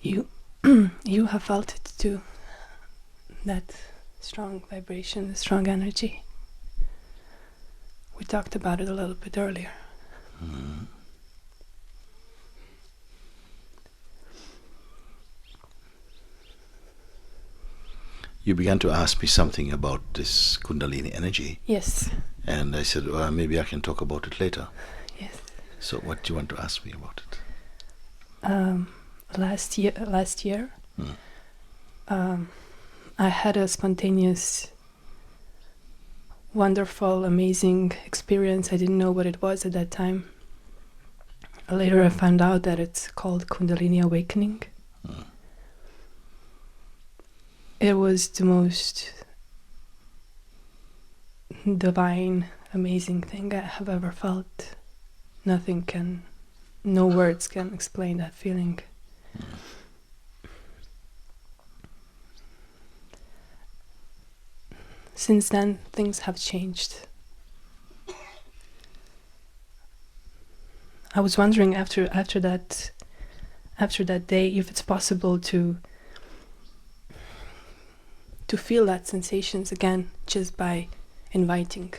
You you have felt it too, that strong vibration, the strong energy. We talked about it a little bit earlier. Mm. You began to ask me something about this Kundalini energy. Yes. And I said, well, maybe I can talk about it later. Yes. So what do you want to ask me about it? Last year, Mm. I had a spontaneous, wonderful, amazing experience. I didn't know what it was at that time. Later I found out that it's called Kundalini Awakening. Mm. It was the most divine, amazing thing I have ever felt. No words can explain that feeling. Since then, things have changed. I was wondering after that day if it's possible to feel that sensations again just by inviting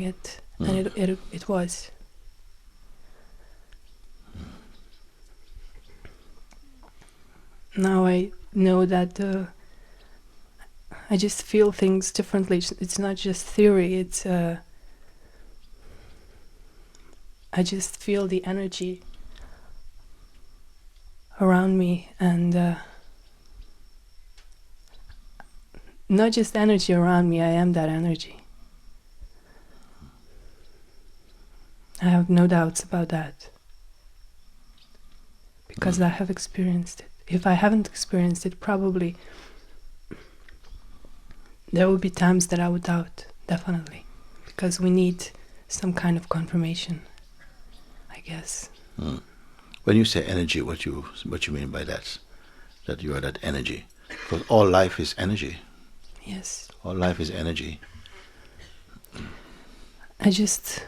it, and it was. Now I know that I just feel things differently. It's not just theory. It's I just feel the energy around me, and not just energy around me. I am that energy. I have no doubts about that, because I have experienced it. If I haven't experienced it, probably there will be times that I would doubt, definitely, because we need some kind of confirmation, I guess. Mm. When you say energy, what you mean by that? That you are that energy? Because all life is energy. Yes. All life is energy. I just...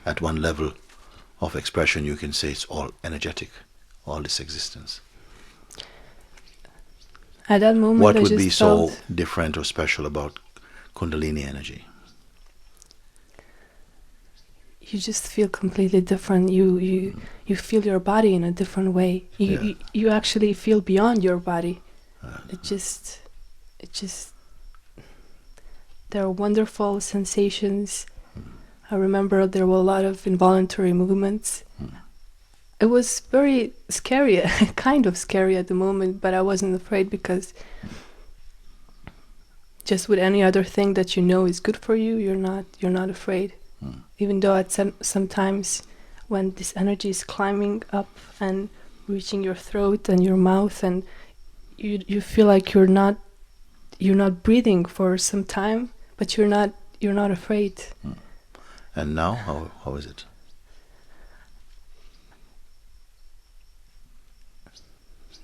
At one level of expression, you can say it's all energetic, all this existence. At that moment, what I would just be so felt different or special about Kundalini energy? you just feel completely different. You feel your body in a different way. You actually feel beyond your body. It just there are wonderful sensations. I remember there were a lot of involuntary movements. It was very scary, kind of scary at the moment, but I wasn't afraid, because just with any other thing that you know is good for you, you're not afraid. Even though at sometimes when this energy is climbing up and reaching your throat and your mouth, and you feel like you're not breathing for some time, but you're not afraid. And now, how is it?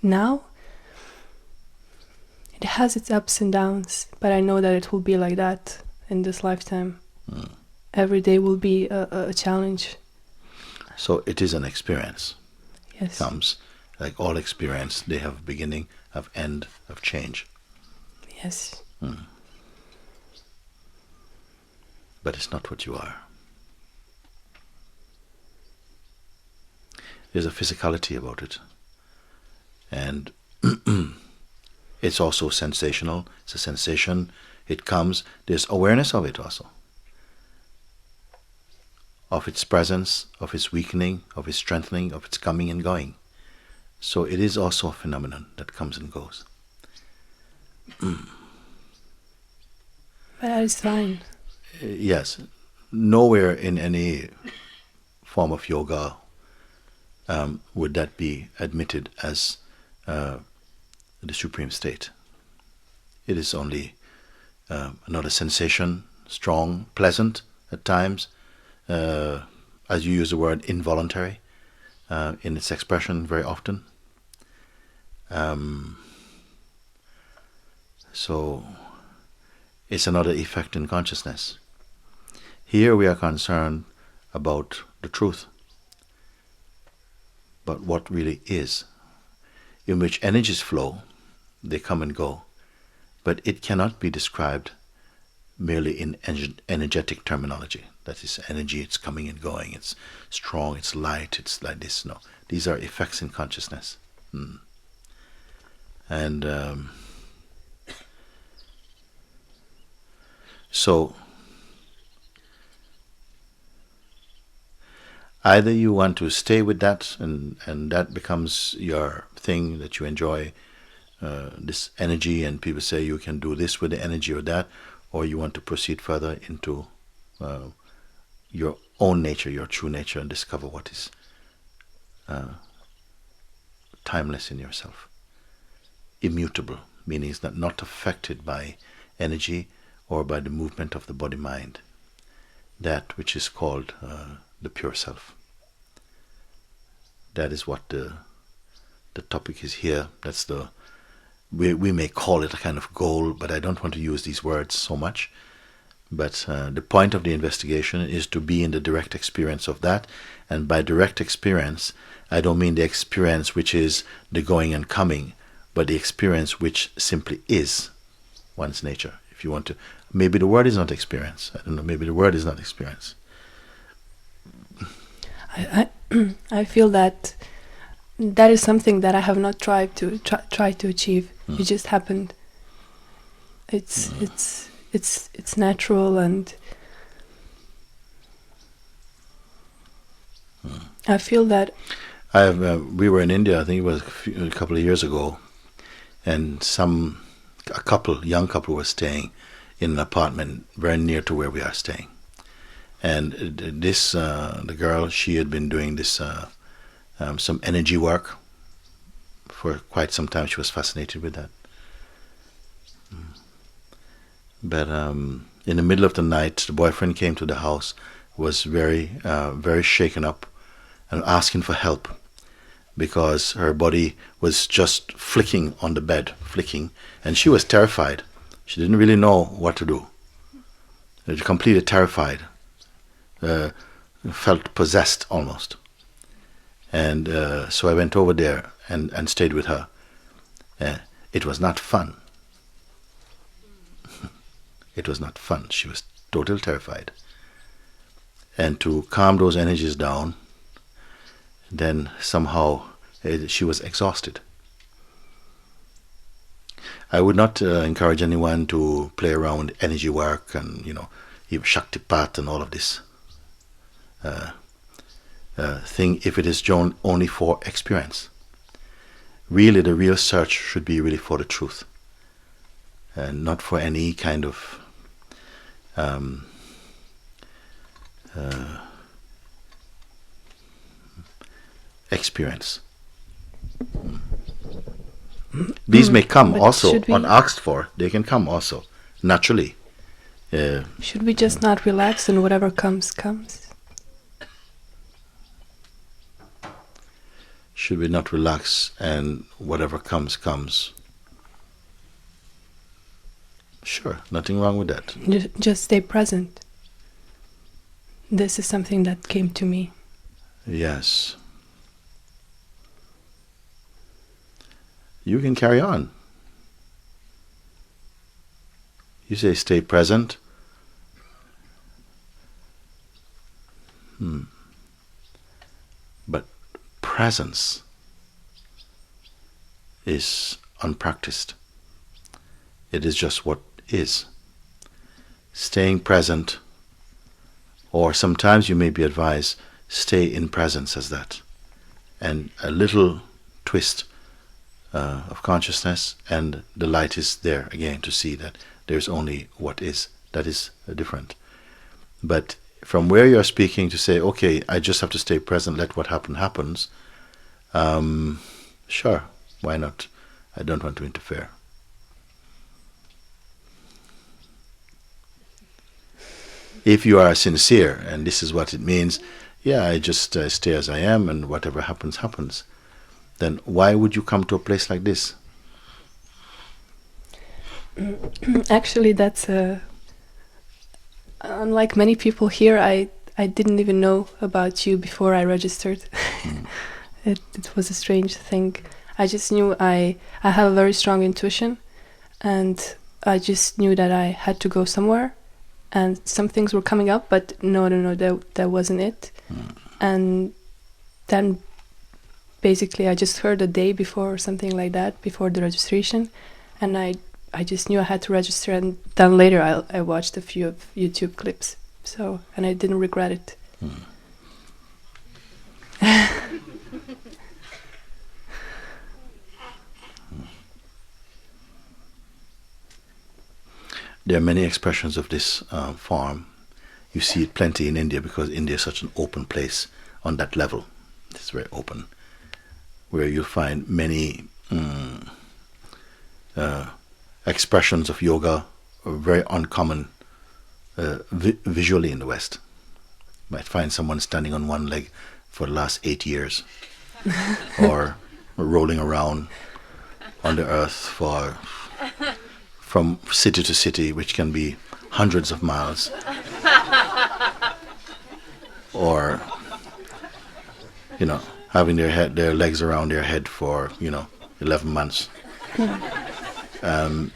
Now it has its ups and downs, but I know that it will be like that in this lifetime. Every day will be a challenge. So it is an experience. Yes. Comes, like all experience, they have beginning, have end, have change. Yes. But it's not what you are. There's a physicality about it. And it's also sensational. It's a sensation. It comes. There's awareness of it also. Of its presence, of its weakening, of its strengthening, of its coming and going. So it is also a phenomenon that comes and goes. But that is fine. Yes. Nowhere in any form of yoga would that be admitted as the supreme state. It is only another sensation, strong, pleasant at times, as you use the word, involuntary in its expression very often. So it's another effect in consciousness. Here we are concerned about the truth, but what really is in which energies flow, they come and go, but it cannot be described merely in energetic terminology. That is energy, it's coming and going, it's strong, it's light, it's like this. No, these are effects in consciousness. And so either you want to stay with that, and that becomes your thing that you enjoy, this energy, and people say you can do this with the energy or that, or you want to proceed further into your own nature, your true nature, and discover what is timeless in yourself. Immutable, meaning it's not affected by energy or by the movement of the body-mind. That which is called the pure self. That is what the topic is here. That's we may call it a kind of goal, but I don't want to use these words so much. But the point of the investigation is to be in the direct experience of that. And by direct experience, I don't mean the experience which is the going and coming, but the experience which simply is one's nature. If you want to, maybe the word is not experience. I don't know, maybe the word is not experience. I feel that is something that I have not tried to achieve. It just happened. It's natural, and I feel that. We were in India. I think it was a couple of years ago, and a young couple was staying in an apartment very near to where we are staying. And the girl, she had been doing this some energy work for quite some time. She was fascinated with that. But in the middle of the night, the boyfriend came to the house, was very, very shaken up, and asking for help, because her body was just flicking on the bed, and she was terrified. She didn't really know what to do. She was completely terrified. Felt possessed almost. And so I went over there and stayed with her. It was not fun. It was not fun. She was totally terrified. And to calm those energies down, then somehow she was exhausted. I would not encourage anyone to play around with energy work and, even Shaktipat and all of this thing if it is only for experience. Really, the real search should be really for the truth, and not for any kind of experience. These may come also unasked for. They can come also naturally. Should we just not relax and whatever comes? Should we not relax and whatever comes? Sure, nothing wrong with that. Just stay present. This is something that came to me. Yes. You can carry on. You say stay present. But presence is unpracticed. It is just what is. Staying present, or sometimes you may be advised, stay in presence as that. And a little twist of consciousness, and the light is there again to see that there's only what is. That is different. But from where you're speaking to say, okay, I just have to stay present, let what happens, sure, why not? I don't want to interfere. If you are sincere, and this is what it means, yeah, I just stay as I am, and whatever happens, then why would you come to a place like this? Actually, that's unlike many people here, I didn't even know about you before I registered. It was a strange thing. I just knew I have a very strong intuition, and I just knew that I had to go somewhere, and some things were coming up, but no, that wasn't it. And then basically I just heard a day before or something like that, before the registration, and I just knew I had to register, and then later I watched a few of YouTube clips, so, and I didn't regret it. There are many expressions of this form. You see it plenty in India, because India is such an open place on that level. It's very open, where you find many expressions of yoga are very uncommon visually in the West. You might find someone standing on one leg for the last 8 years, or rolling around on the earth from city to city, which can be hundreds of miles, or having their legs around their head for 11 months. And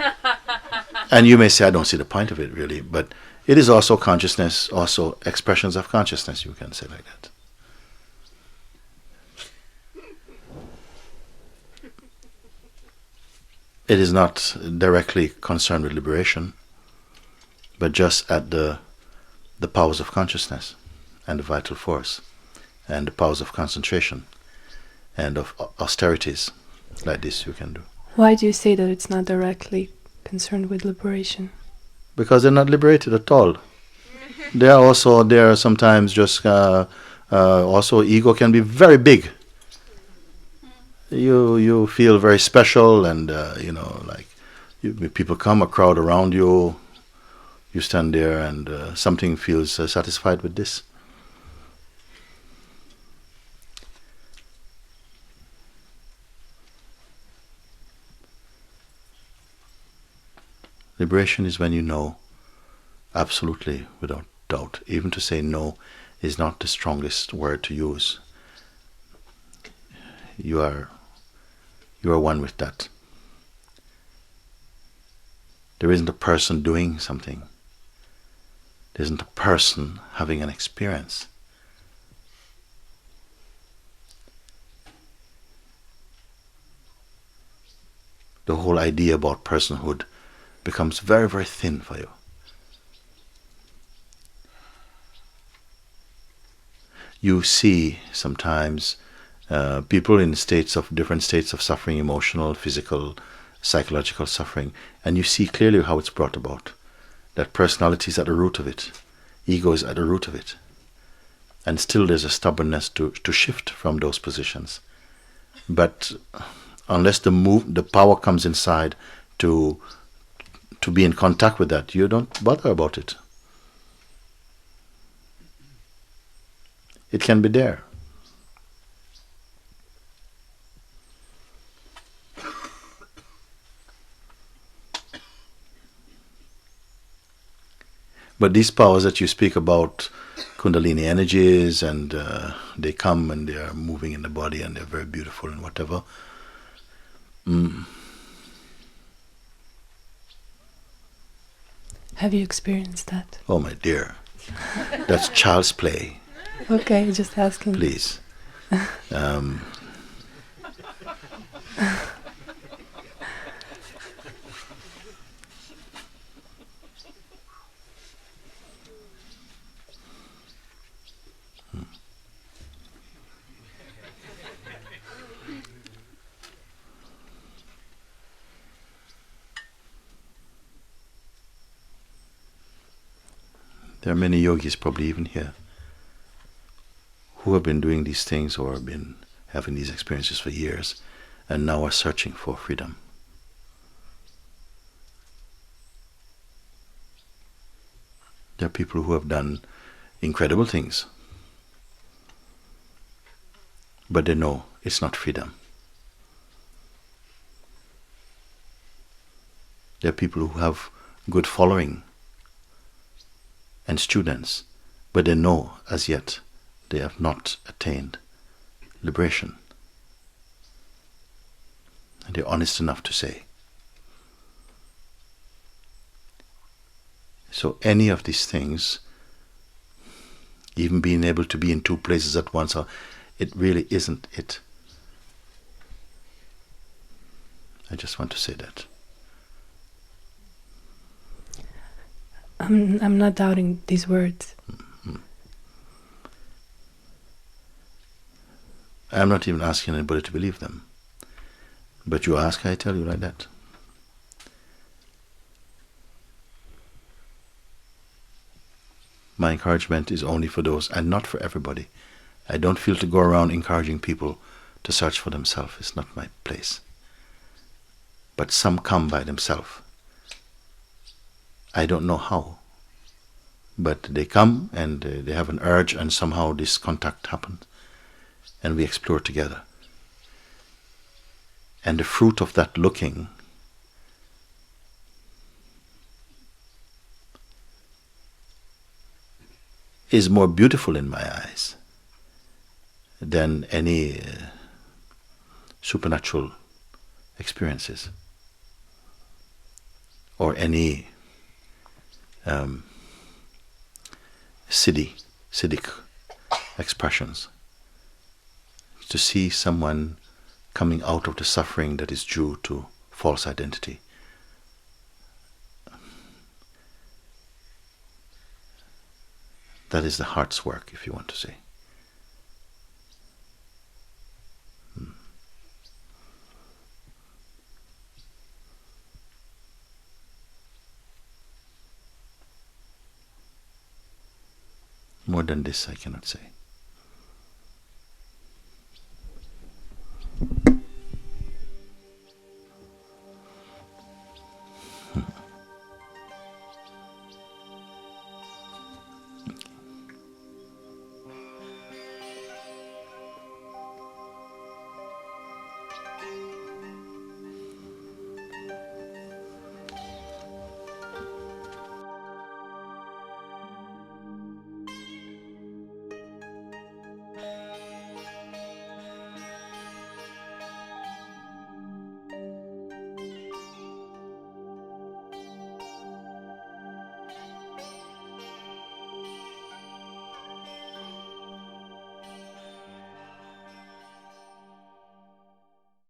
you may say, I don't see the point of it really, but it is also consciousness, also expressions of consciousness, you can say like that. It is not directly concerned with liberation, but just at the powers of consciousness and the vital force and the powers of concentration and of austerities like this you can do. Why do you say that it's not directly concerned with liberation? Because they're not liberated at all. They are sometimes just also ego can be very big. You feel very special, and people come, a crowd around you. You stand there, and something feels satisfied with this. Liberation is when you know absolutely, without doubt. Even to say no is not the strongest word to use. You are one with that. There isn't a person doing something. There isn't a person having an experience. The whole idea about personhood becomes very, very thin for you. You see sometimes people in different states of suffering, emotional, physical, psychological suffering, and you see clearly how it's brought about. That personality is at the root of it. Ego is at the root of it. And still there's a stubbornness to shift from those positions. But unless the power comes inside to be in contact with that, you don't bother about it. It can be there. But these powers that you speak about, Kundalini energies, and they come and they are moving in the body and they're very beautiful and whatever. Have you experienced that? Oh my dear, that's child's play. Okay, just asking. Please. There are many yogis, probably even here, who have been doing these things or have been having these experiences for years and now are searching for freedom. There are people who have done incredible things, but they know it's not freedom. There are people who have good following and students, but they know as yet they have not attained liberation. And they're honest enough to say. So any of these things, even being able to be in two places at once, it really isn't it. I just want to say that. I'm not doubting these words. I'm not even asking anybody to believe them. But you ask, I tell you like that. My encouragement is only for those and not for everybody. I don't feel to go around encouraging people to search for themselves. It's not my place. But some come by themselves. I don't know how. But they come and they have an urge, and somehow this contact happens. And we explore together. And the fruit of that looking is more beautiful in my eyes than any supernatural experiences or any Siddhic expressions. To see someone coming out of the suffering that is due to false identity. That is the heart's work, if you want to say. More than this I cannot say.